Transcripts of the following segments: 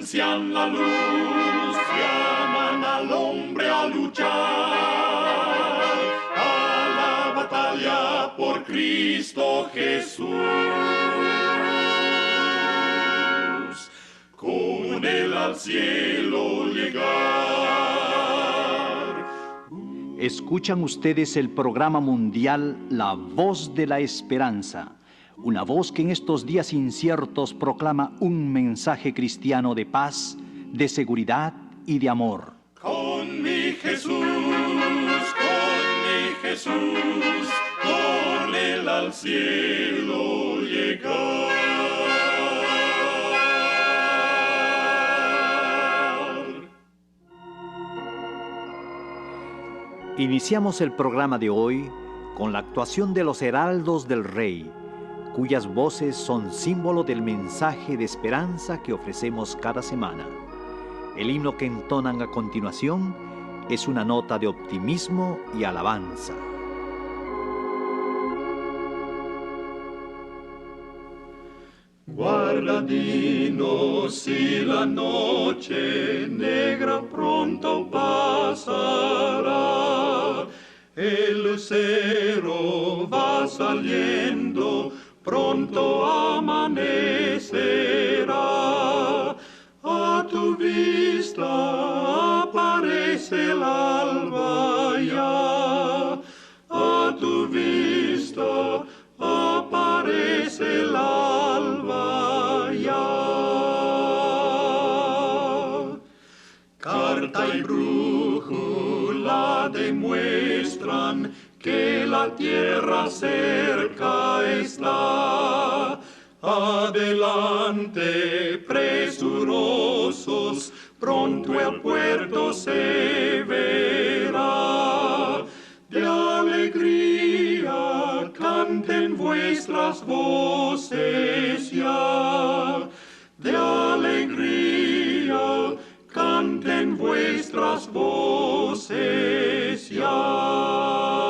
anuncian la luz, llaman al hombre a luchar, a la batalla por Cristo Jesús. Con él al cielo llegar. Escuchan ustedes el programa mundial La Voz de la Esperanza, una voz que en estos días inciertos proclama un mensaje cristiano de paz, de seguridad y de amor. Con mi Jesús, con él al cielo llegar. Iniciamos el programa de hoy con la actuación de los heraldos del Rey, cuyas voces son símbolo del mensaje de esperanza que ofrecemos cada semana. El himno que entonan a continuación es una nota de optimismo y alabanza. Guarda, dinos si la noche negra pronto pasará. El lucero va saliendo, pronto amanecerá. A tu vista aparece el alba ya. A tu vista aparece el alba ya. Carta y brújula demuestran que la tierra cerca está. Adelante, presurosos, pronto el puerto se verá. De alegría canten vuestras voces ya. De alegría canten vuestras voces ya.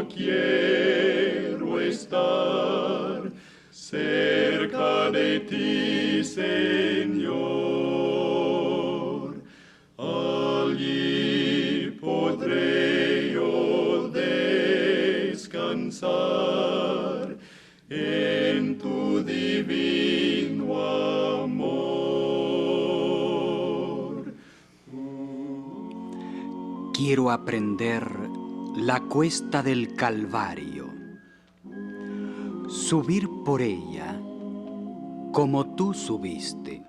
Quiero estar cerca de ti, Señor. Allí podré yo descansar en tu divino amor. Quiero aprender la cuesta del Calvario, subir por ella como tú subiste,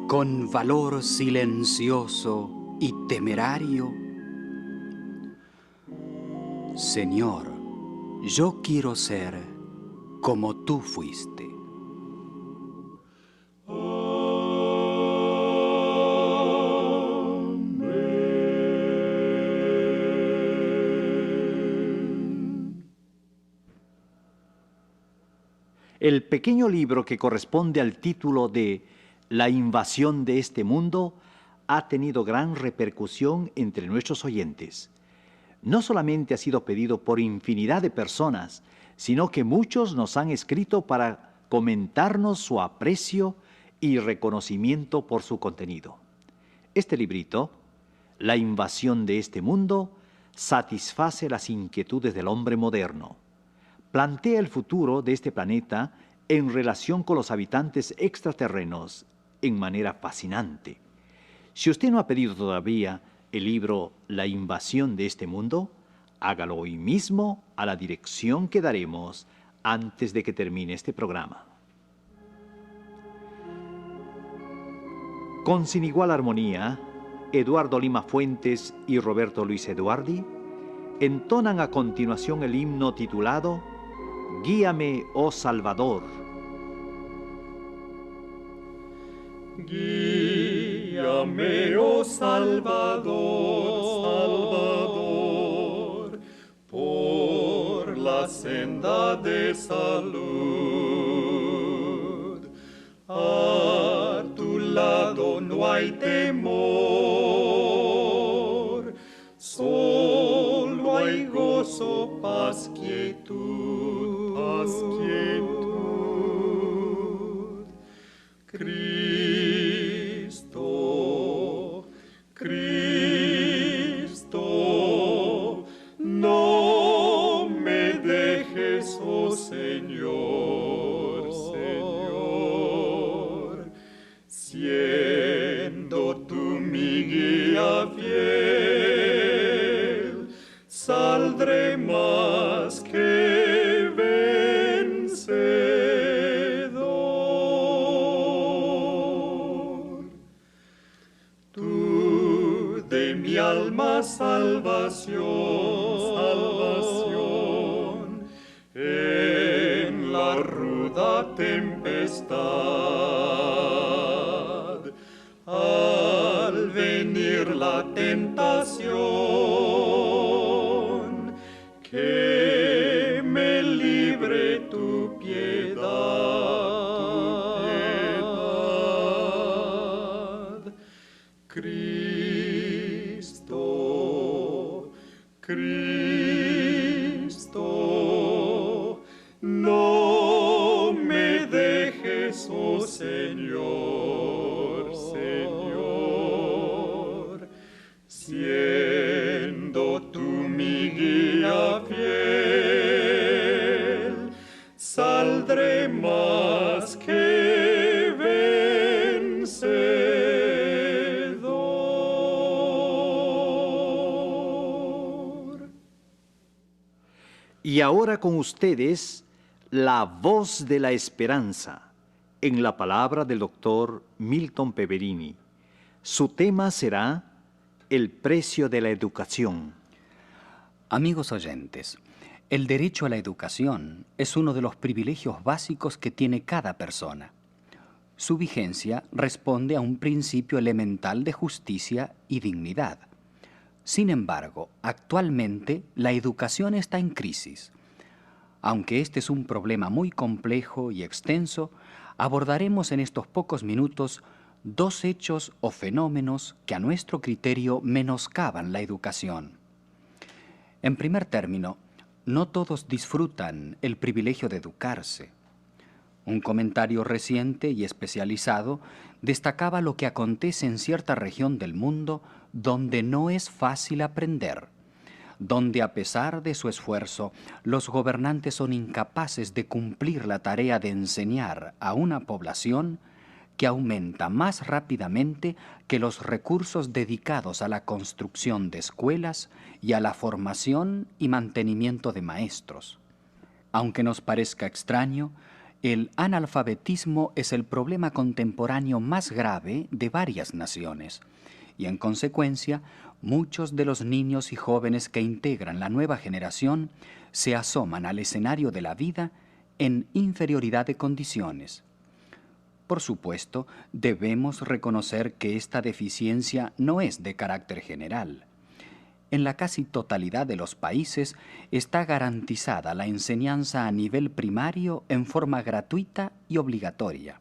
con valor silencioso y temerario. Señor, yo quiero ser como tú fuiste. El pequeño libro que corresponde al título de La invasión de este mundo ha tenido gran repercusión entre nuestros oyentes. No solamente ha sido pedido por infinidad de personas, sino que muchos nos han escrito para comentarnos su aprecio y reconocimiento por su contenido. Este librito, La invasión de este mundo, satisface las inquietudes del hombre moderno. Plantea el futuro de este planeta en relación con los habitantes extraterrenos en manera fascinante. Si usted no ha pedido todavía el libro La invasión de este mundo, hágalo hoy mismo a la dirección que daremos antes de que termine este programa. Con sin igual armonía, Eduardo Lima Fuentes y Roberto Luis Eduardi entonan a continuación el himno titulado Guíame, oh Salvador. Guíame, oh Salvador, por la senda de salud. A tu lado no hay temor, solo hay gozo, paz, quietud, paz, quietud. Cristo, Cristo, no me dejes, oh Señor, Señor, siendo tú mi guía fiel, saldré más que vencedor. Tú de mi alma salvación, salvación, en la ruda tempestad, al venir la tentación, que me libre tu piedad, Cristo, Cristo, no me dejes, oh Señor, Señor, siendo tú mi guía fiel, saldré más que vencedor. Y ahora con ustedes, la voz de la esperanza, en la palabra del doctor Milton Peverini. Su tema será el precio de la educación. Amigos oyentes, el derecho a la educación es uno de los privilegios básicos que tiene cada persona. Su vigencia responde a un principio elemental de justicia y dignidad. Sin embargo, actualmente la educación está en crisis. Aunque este es un problema muy complejo y extenso, abordaremos en estos pocos minutos dos hechos o fenómenos que a nuestro criterio menoscaban la educación. En primer término, no todos disfrutan el privilegio de educarse. Un comentario reciente y especializado destacaba lo que acontece en cierta región del mundo donde no es fácil aprender, donde a pesar de su esfuerzo, los gobernantes son incapaces de cumplir la tarea de enseñar a una población que aumenta más rápidamente que los recursos dedicados a la construcción de escuelas y a la formación y mantenimiento de maestros. Aunque nos parezca extraño, el analfabetismo es el problema contemporáneo más grave de varias naciones, y en consecuencia, muchos de los niños y jóvenes que integran la nueva generación se asoman al escenario de la vida en inferioridad de condiciones. Por supuesto, debemos reconocer que esta deficiencia no es de carácter general. En la casi totalidad de los países está garantizada la enseñanza a nivel primario en forma gratuita y obligatoria.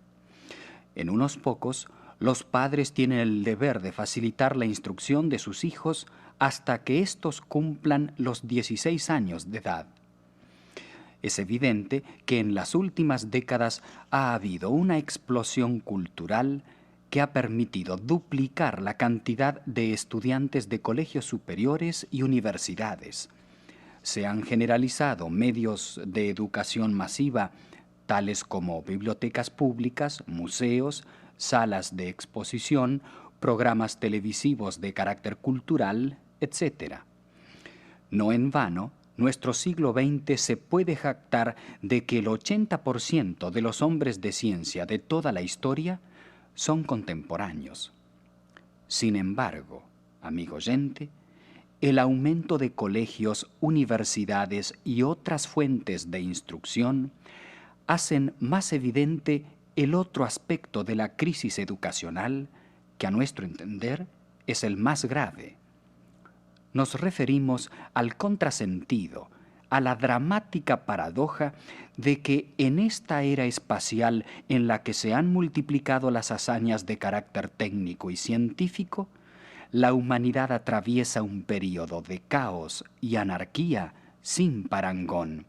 En unos pocos, los padres tienen el deber de facilitar la instrucción de sus hijos hasta que éstos cumplan los 16 años de edad. Es evidente que en las últimas décadas ha habido una explosión cultural que ha permitido duplicar la cantidad de estudiantes de colegios superiores y universidades. Se han generalizado medios de educación masiva, tales como bibliotecas públicas, museos, salas de exposición, programas televisivos de carácter cultural, etc. No en vano, nuestro siglo XX se puede jactar de que el 80% de los hombres de ciencia de toda la historia son contemporáneos. Sin embargo, amigo oyente, el aumento de colegios, universidades y otras fuentes de instrucción hacen más evidente el otro aspecto de la crisis educacional que a nuestro entender es el más grave. Nos referimos al contrasentido, a la dramática paradoja de que en esta era espacial en la que se han multiplicado las hazañas de carácter técnico y científico, la humanidad atraviesa un período de caos y anarquía sin parangón.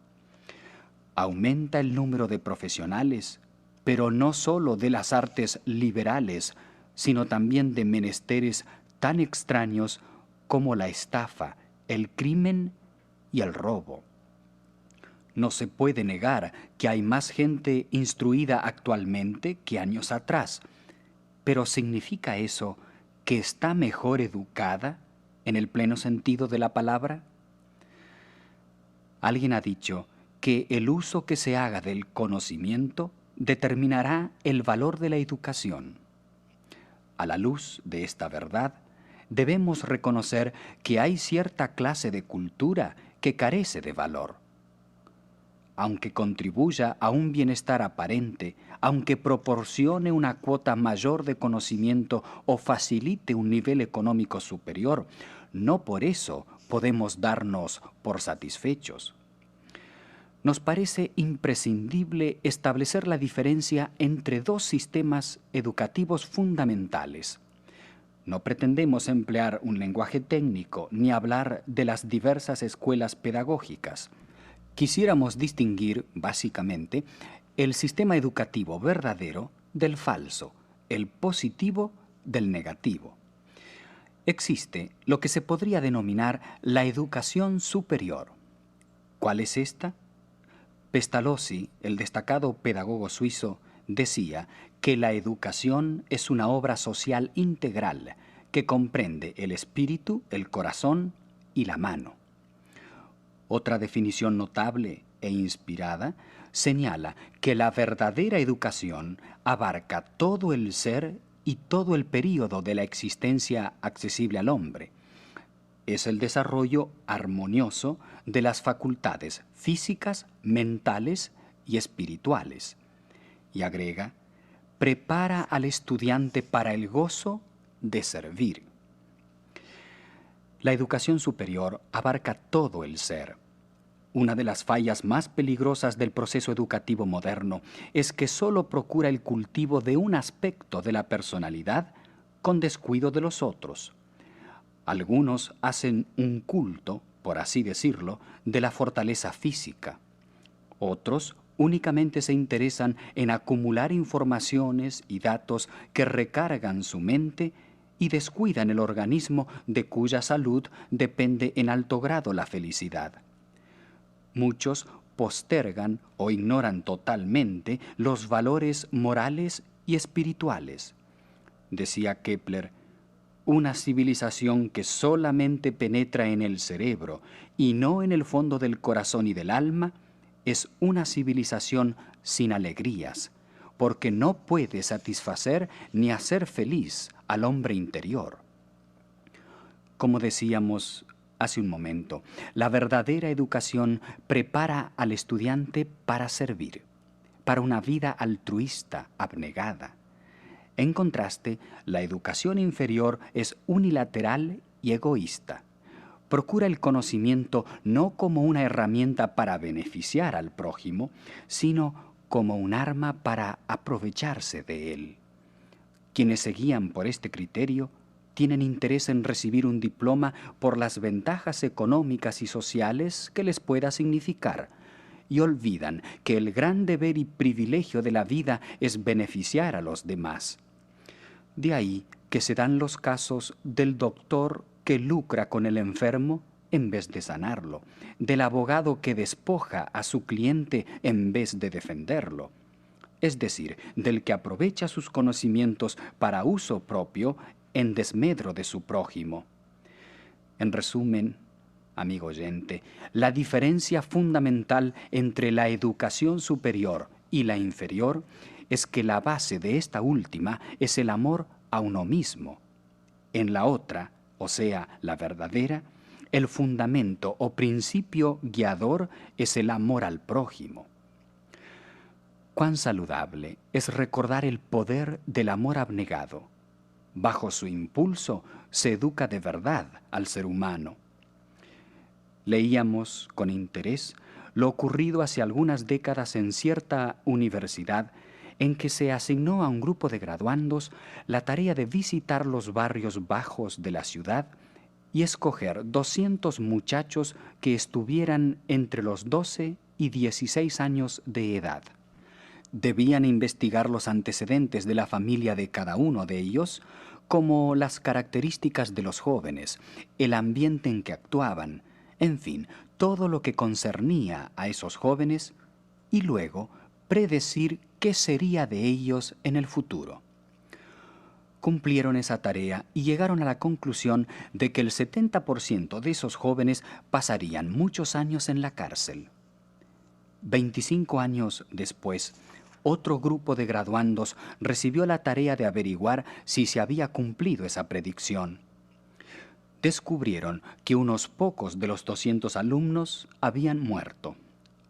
Aumenta el número de profesionales, pero no solo de las artes liberales, sino también de menesteres tan extraños como la estafa, el crimen y el robo. No se puede negar que hay más gente instruida actualmente que años atrás, pero ¿significa eso que está mejor educada en el pleno sentido de la palabra? Alguien ha dicho que el uso que se haga del conocimiento determinará el valor de la educación. A la luz de esta verdad, debemos reconocer que hay cierta clase de cultura que carece de valor. Aunque contribuya a un bienestar aparente, aunque proporcione una cuota mayor de conocimiento o facilite un nivel económico superior, no por eso podemos darnos por satisfechos. Nos parece imprescindible establecer la diferencia entre dos sistemas educativos fundamentales. No pretendemos emplear un lenguaje técnico ni hablar de las diversas escuelas pedagógicas. Quisiéramos distinguir, básicamente, el sistema educativo verdadero del falso, el positivo del negativo. Existe lo que se podría denominar la educación superior. ¿Cuál es esta? Pestalozzi, el destacado pedagogo suizo, decía que la educación es una obra social integral que comprende el espíritu, el corazón y la mano. Otra definición notable e inspirada señala que la verdadera educación abarca todo el ser y todo el período de la existencia accesible al hombre. Es el desarrollo armonioso de las facultades físicas, mentales y espirituales. Y agrega, prepara al estudiante para el gozo de servir. La educación superior abarca todo el ser. Una de las fallas más peligrosas del proceso educativo moderno es que solo procura el cultivo de un aspecto de la personalidad con descuido de los otros. Algunos hacen un culto, por así decirlo, de la fortaleza física. Otros únicamente se interesan en acumular informaciones y datos que recargan su mente y descuidan el organismo de cuya salud depende en alto grado la felicidad. Muchos postergan o ignoran totalmente los valores morales y espirituales. Decía Kepler, una civilización que solamente penetra en el cerebro y no en el fondo del corazón y del alma es una civilización sin alegrías, porque no puede satisfacer ni hacer feliz al hombre interior. Como decíamos hace un momento, la verdadera educación prepara al estudiante para servir, para una vida altruista, abnegada. En contraste, la educación inferior es unilateral y egoísta. Procura el conocimiento no como una herramienta para beneficiar al prójimo, sino como un arma para aprovecharse de él. Quienes se guían por este criterio tienen interés en recibir un diploma por las ventajas económicas y sociales que les pueda significar, y olvidan que el gran deber y privilegio de la vida es beneficiar a los demás. De ahí que se dan los casos del doctor que lucra con el enfermo en vez de sanarlo, del abogado que despoja a su cliente en vez de defenderlo, es decir, del que aprovecha sus conocimientos para uso propio en desmedro de su prójimo. En resumen, amigo oyente, la diferencia fundamental entre la educación superior y la inferior es que la base de esta última es el amor a uno mismo. En la otra, o sea, la verdadera, el fundamento o principio guiador es el amor al prójimo. Cuán saludable es recordar el poder del amor abnegado. Bajo su impulso se educa de verdad al ser humano. Leíamos con interés lo ocurrido hace algunas décadas en cierta universidad en que se asignó a un grupo de graduandos la tarea de visitar los barrios bajos de la ciudad y escoger 200 muchachos que estuvieran entre los 12 y 16 años de edad. Debían investigar los antecedentes de la familia de cada uno de ellos, como las características de los jóvenes, el ambiente en que actuaban, en fin, todo lo que concernía a esos jóvenes, y luego predecir qué sería de ellos en el futuro. Cumplieron esa tarea y llegaron a la conclusión de que el 70% de esos jóvenes pasarían muchos años en la cárcel. 25 años después, otro grupo de graduandos recibió la tarea de averiguar si se había cumplido esa predicción. Descubrieron que unos pocos de los 200 alumnos habían muerto,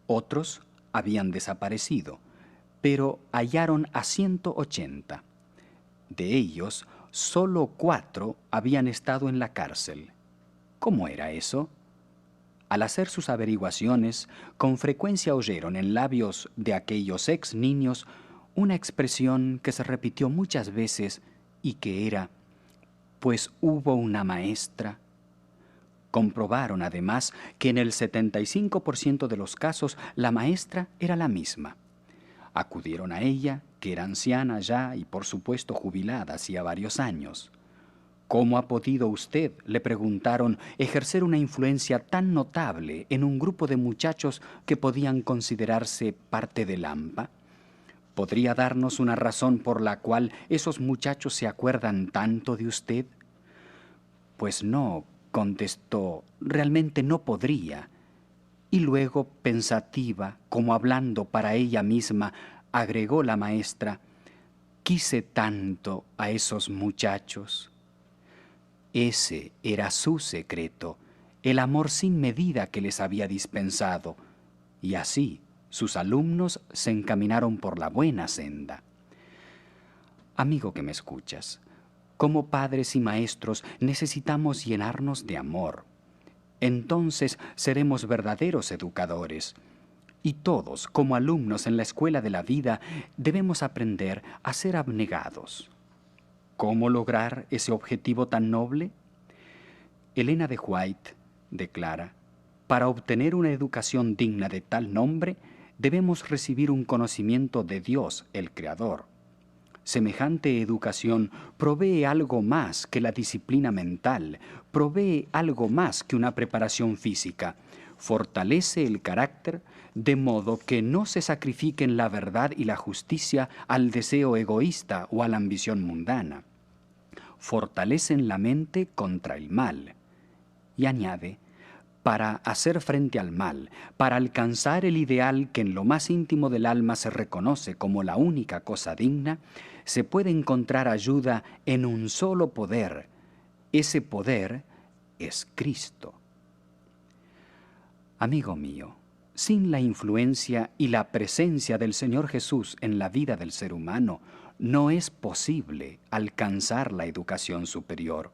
otros habían desaparecido, pero hallaron a 180. De ellos, solo 4 habían estado en la cárcel. ¿Cómo era eso? Al hacer sus averiguaciones, con frecuencia oyeron en labios de aquellos ex niños una expresión que se repitió muchas veces y que era: pues hubo una maestra. Comprobaron además que en el 75% de los casos la maestra era la misma. Acudieron a ella, que era anciana ya y por supuesto jubilada hacía varios años. ¿Cómo ha podido usted, le preguntaron, ejercer una influencia tan notable en un grupo de muchachos que podían considerarse parte del AMPA? ¿Podría darnos una razón por la cual esos muchachos se acuerdan tanto de usted? Pues no, contestó, realmente no podría. Y luego, pensativa, como hablando para ella misma, agregó la maestra: quise tanto a esos muchachos. Ese era su secreto, el amor sin medida que les había dispensado, y así sus alumnos se encaminaron por la buena senda. Amigo que me escuchas, como padres y maestros necesitamos llenarnos de amor. Entonces seremos verdaderos educadores. Y todos, como alumnos en la escuela de la vida, debemos aprender a ser abnegados. ¿Cómo lograr ese objetivo tan noble? Elena de White declara: para obtener una educación digna de tal nombre, debemos recibir un conocimiento de Dios, el Creador. Semejante educación provee algo más que la disciplina mental, provee algo más que una preparación física. Fortalece el carácter de modo que no se sacrifiquen la verdad y la justicia al deseo egoísta o a la ambición mundana. Fortalecen la mente contra el mal. Y añade: para hacer frente al mal, para alcanzar el ideal que en lo más íntimo del alma se reconoce como la única cosa digna, se puede encontrar ayuda en un solo poder. Ese poder es Cristo. Amigo mío, sin la influencia y la presencia del Señor Jesús en la vida del ser humano, no es posible alcanzar la educación superior.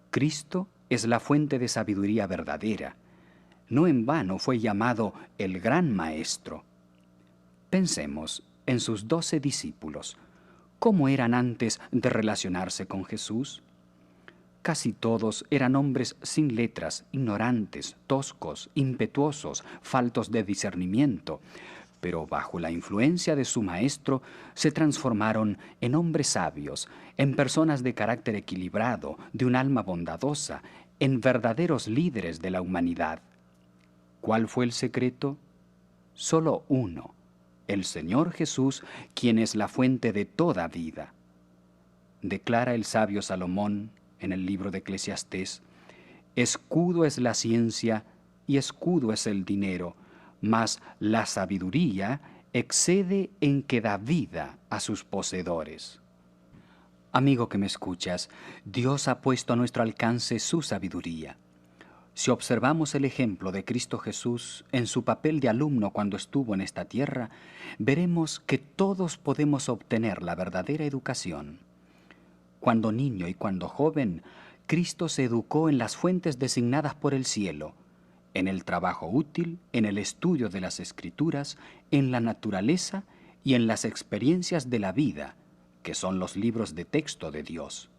Cristo es la fuente de sabiduría verdadera. No en vano fue llamado el gran maestro. Pensemos en sus 12 discípulos. ¿Cómo eran antes de relacionarse con Jesús? Casi todos eran hombres sin letras, ignorantes, toscos, impetuosos, faltos de discernimiento, pero bajo la influencia de su maestro se transformaron en hombres sabios, en personas de carácter equilibrado, de un alma bondadosa, en verdaderos líderes de la humanidad. ¿Cuál fue el secreto? Solo uno: el Señor Jesús, quien es la fuente de toda vida. Declara el sabio Salomón en el libro de Eclesiastés: escudo es la ciencia y escudo es el dinero, mas la sabiduría excede en que da vida a sus poseedores. Amigo que me escuchas, Dios ha puesto a nuestro alcance su sabiduría. Si observamos el ejemplo de Cristo Jesús en su papel de alumno cuando estuvo en esta tierra, veremos que todos podemos obtener la verdadera educación. Cuando niño y cuando joven, Cristo se educó en las fuentes designadas por el cielo, en el trabajo útil, en el estudio de las Escrituras, en la naturaleza y en las experiencias de la vida, que son los libros de texto de Dios.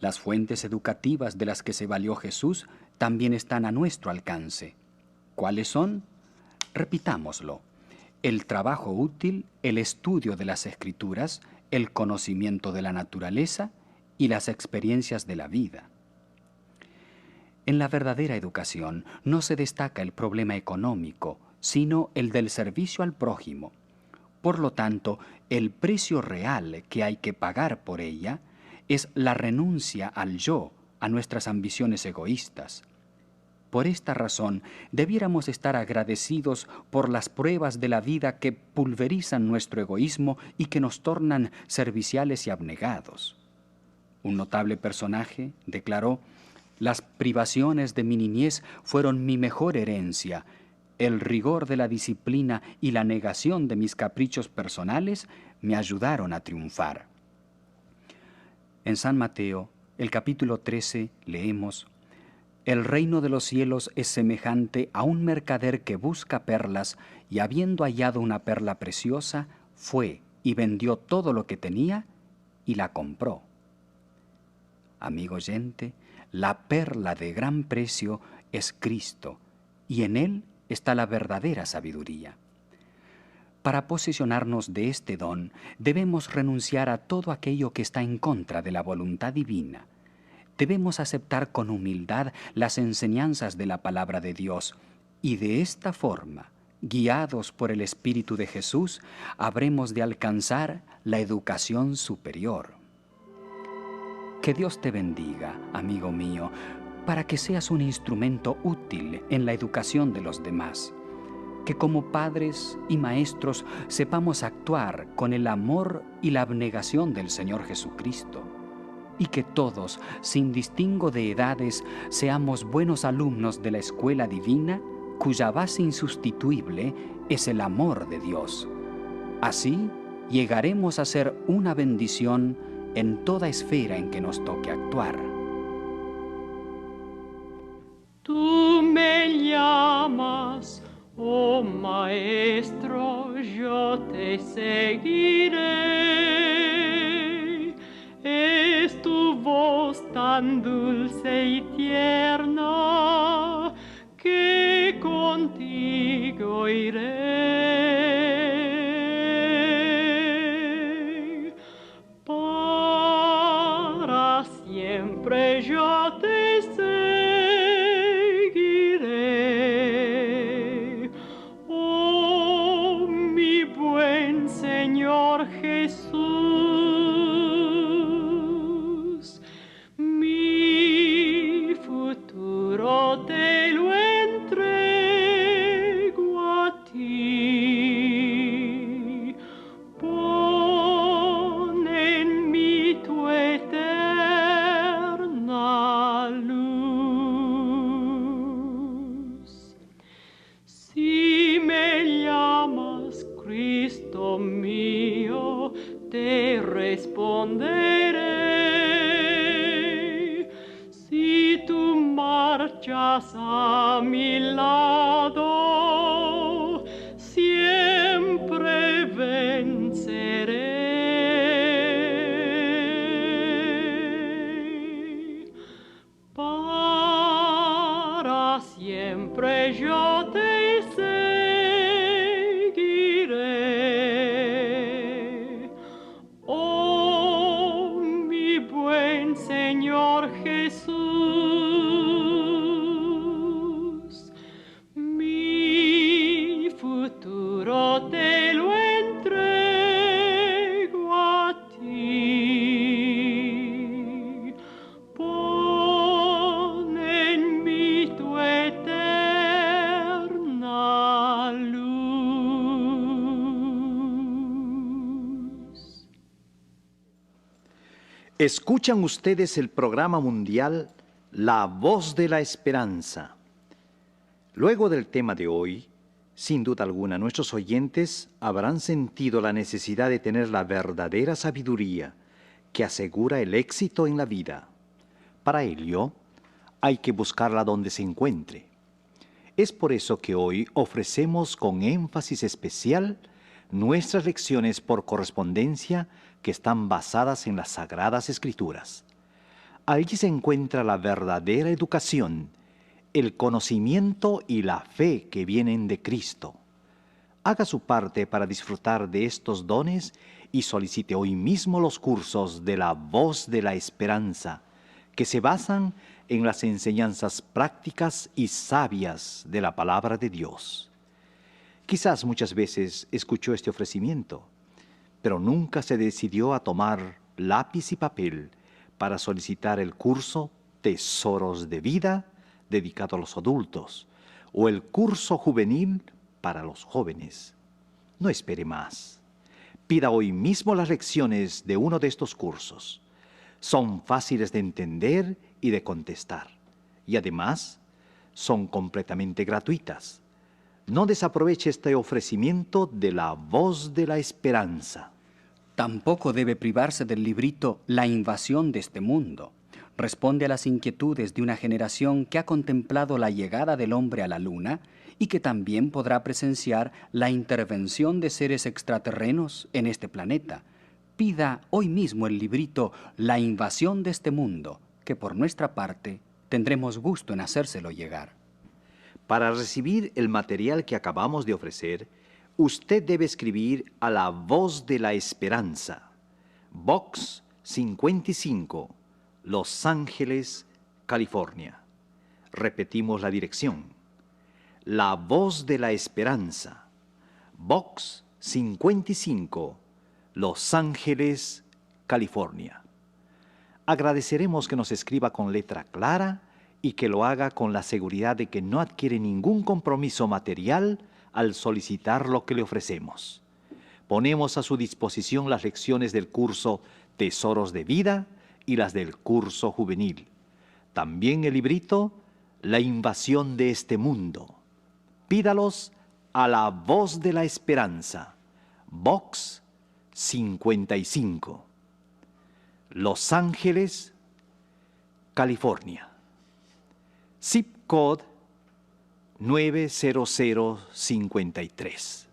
Las fuentes educativas de las que se valió Jesús también están a nuestro alcance. ¿Cuáles son? Repitámoslo: el trabajo útil, el estudio de las Escrituras, el conocimiento de la naturaleza y las experiencias de la vida. En la verdadera educación no se destaca el problema económico, sino el del servicio al prójimo. Por lo tanto, el precio real que hay que pagar por ella es la renuncia al yo, a nuestras ambiciones egoístas. Por esta razón, debiéramos estar agradecidos por las pruebas de la vida que pulverizan nuestro egoísmo y que nos tornan serviciales y abnegados. Un notable personaje declaró: «Las privaciones de mi niñez fueron mi mejor herencia. El rigor de la disciplina y la negación de mis caprichos personales me ayudaron a triunfar». En San Mateo, el capítulo 13, leemos: «El reino de los cielos es semejante a un mercader que busca perlas, y habiendo hallado una perla preciosa, fue y vendió todo lo que tenía y la compró». Amigo oyente, la perla de gran precio es Cristo, y en Él está la verdadera sabiduría. Para posesionarnos de este don, debemos renunciar a todo aquello que está en contra de la voluntad divina. Debemos aceptar con humildad las enseñanzas de la palabra de Dios, y de esta forma, guiados por el Espíritu de Jesús, habremos de alcanzar la educación superior. Que Dios te bendiga, amigo mío, para que seas un instrumento útil en la educación de los demás. Que como padres y maestros sepamos actuar con el amor y la abnegación del Señor Jesucristo. Y que todos, sin distingo de edades, seamos buenos alumnos de la escuela divina, cuya base insustituible es el amor de Dios. Así llegaremos a ser una bendición en toda esfera en que nos toque actuar. Tú me llamas, oh Maestro, yo te seguiré. Es tu voz tan dulce y tierna que contigo iré. Para siempre yo te seguiré. Oh, mi buen Señor Jesús, mi futuro te lo entrego a ti. Pon en mí tu eterna luz. Si me llamas, Cristo mío, te responderé. Si tú marchas a mi lado, siempre venceré. Para siempre yo te seguiré. Oh, mi buen Señor Jesús, mi futuro te lo entrego a ti. Pon en mí tu eterna luz. Escuchan ustedes el programa mundial La voz de la esperanza. Luego del tema de hoy, sin duda alguna, nuestros oyentes habrán sentido la necesidad de tener la verdadera sabiduría que asegura el éxito en la vida. Para ello, hay que buscarla donde se encuentre. Es por eso que hoy ofrecemos con énfasis especial nuestras lecciones por correspondencia que están basadas en las Sagradas Escrituras. Allí se encuentra la verdadera educación, el conocimiento y la fe que vienen de Cristo. Haga su parte para disfrutar de estos dones y solicite hoy mismo los cursos de la voz de la esperanza, que se basan en las enseñanzas prácticas y sabias de la palabra de Dios. Quizás muchas veces escuchó este ofrecimiento, pero nunca se decidió a tomar lápiz y papel para solicitar el curso Tesoros de Vida, dedicado a los adultos, o el curso juvenil para los jóvenes. No espere más. Pida hoy mismo las lecciones de uno de estos cursos. Son fáciles de entender y de contestar, y además son completamente gratuitas. No desaproveche este ofrecimiento de la voz de la esperanza. Tampoco debe privarse del librito La invasión de este mundo. Responde a las inquietudes de una generación que ha contemplado la llegada del hombre a la luna y que también podrá presenciar la intervención de seres extraterrenos en este planeta. Pida hoy mismo el librito La invasión de este mundo, que por nuestra parte tendremos gusto en hacérselo llegar. Para recibir el material que acabamos de ofrecer, usted debe escribir a la voz de la esperanza, Box 55, Los Ángeles, California. Repetimos la dirección. La voz de la esperanza, Box 55, Los Ángeles, California. Agradeceremos que nos escriba con letra clara y que lo haga con la seguridad de que no adquiere ningún compromiso material al solicitar lo que le ofrecemos. Ponemos a su disposición las lecciones del curso Tesoros de Vida y las del curso juvenil. También el librito La invasión de este mundo. Pídalos a la voz de la esperanza, Box 55, Los Ángeles, California. Zip Code 90053.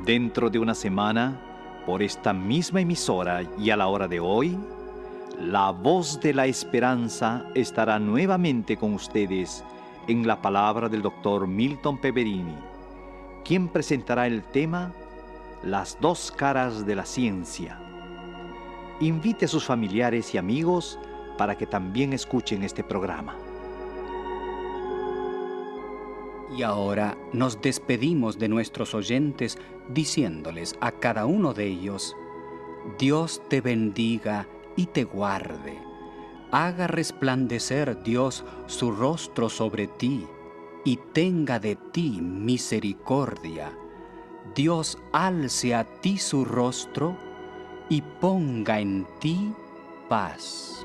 Dentro de una semana, por esta misma emisora y a la hora de hoy, la voz de la esperanza estará nuevamente con ustedes en la palabra del Dr. Milton Peverini, quien presentará el tema Las dos caras de la ciencia. Invite a sus familiares y amigos para que también escuchen este programa. Y ahora nos despedimos de nuestros oyentes diciéndoles a cada uno de ellos: Dios te bendiga y te guarde. Haga resplandecer Dios su rostro sobre ti y tenga de ti misericordia. Dios alce a ti su rostro y ponga en ti paz.